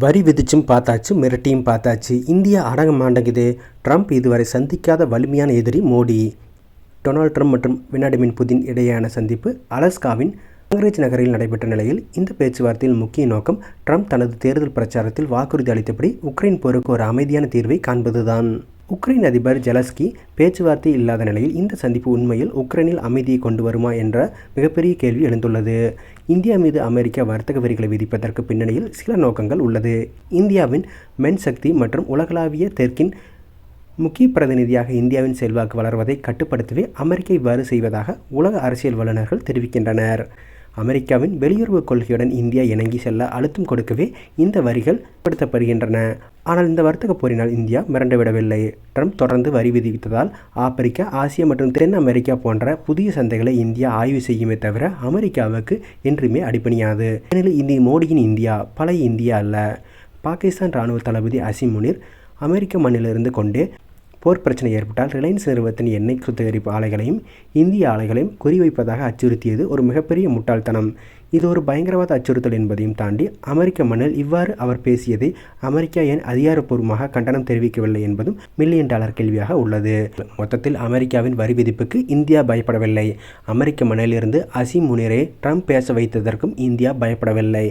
வரி விதிச்சும் பார்த்தாச்சு, மிரட்டியும் பார்த்தாச்சு. இந்தியா அடங்க மாட்டேங்குது. ட்ரம்ப் இதுவரை சந்திக்காத வலிமையான எதிரி மோடி. டொனால்ட் ட்ரம்ப் மற்றும் விளாடிமிர் புதின் இடையேயான சந்திப்பு அலாஸ்காவின் ஆங்க்ரேஜ் நகரில் நடைபெற்ற நிலையில், இந்த பேச்சுவார்த்தையில் முக்கிய நோக்கம் ட்ரம்ப் தனது தேர்தல் பிரச்சாரத்தில் வாக்குறுதி அளித்தபடி உக்ரைன் போருக்கு ஒரு அமைதியான தீர்வை காண்பதுதான். உக்ரைன் அதிபர் ஜெலன்ஸ்கி பேச்சுவார்த்தை இல்லாத நிலையில் இந்த சந்திப்பு உண்மையில் உக்ரைனில் அமைதியை கொண்டு வருமா என்ற மிகப்பெரிய கேள்வி எழுந்துள்ளது. இந்தியா மீது அமெரிக்கா வர்த்தக வரிகளை விதிப்பதற்கு பின்னணியில் சில நோக்கங்கள் உள்ளது. இந்தியாவின் மென்சக்தி மற்றும் உலகளாவிய தெற்கின் முக்கிய பிரதிநிதியாக இந்தியாவின் செல்வாக்கு வளர்வதை கட்டுப்படுத்தவே அமெரிக்கா இவ்வாறு செய்வதாக உலக அரசியல் வல்லுநர்கள் தெரிவிக்கின்றனர். அமெரிக்காவின் வெளியுறவு கொள்கையுடன் இந்தியா இணங்கி செல்ல அழுத்தம் கொடுக்கவே இந்த வரிகள் படுத்தப்படுகின்றன. ஆனால் இந்த வர்த்தக போரினால் இந்தியா மிரண்டுவிடவில்லை. ட்ரம்ப் தொடர்ந்து வரி விதித்ததால் ஆப்பிரிக்கா, ஆசியா மற்றும் தென் அமெரிக்கா போன்ற புதிய சந்தைகளை இந்தியா ஆய்வு செய்யுமே தவிர அமெரிக்காவுக்கு என்றுமே அடிபணியாது. ஏனெனில் இது மோடியின் இந்தியா, பழைய இந்தியா அல்ல. பாகிஸ்தான் இராணுவ தளபதி அசிம் முனிர் அமெரிக்க மண்ணிலிருந்து கொண்டே போர் பிரச்சனை ஏற்பட்டால் ரிலையன்ஸ் நிறுவனத்தின் எண்ணெய் சுத்திகரிப்பு ஆலைகளையும் இந்திய ஆலைகளையும் குறிவைப்பதாக அச்சுறுத்தியது ஒரு மிகப்பெரிய முட்டாள்தனம். இது ஒரு பயங்கரவாத அச்சுறுத்தல் என்பதையும் தாண்டி அமெரிக்க மண்ணில் இவ்வாறு அவர் பேசியதை அமெரிக்கா ஏன் அதிகாரப்பூர்வமாக கண்டனம் தெரிவிக்கவில்லை என்பதும் $1 மில்லியன் கேள்வியாக உள்ளது. மொத்தத்தில் அமெரிக்காவின் வரி விதிப்புக்கு இந்தியா பயப்படவில்லை. அமெரிக்க மண்ணிலிருந்து அசிம் முனிரை ட்ரம்ப் பேச வைத்ததற்கும் இந்தியா பயப்படவில்லை.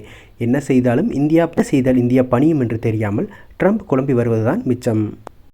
என்ன செய்தால் இந்தியா பணியும் என்று தெரியாமல் ட்ரம்ப் குழம்பி வருவதுதான் மிச்சம்.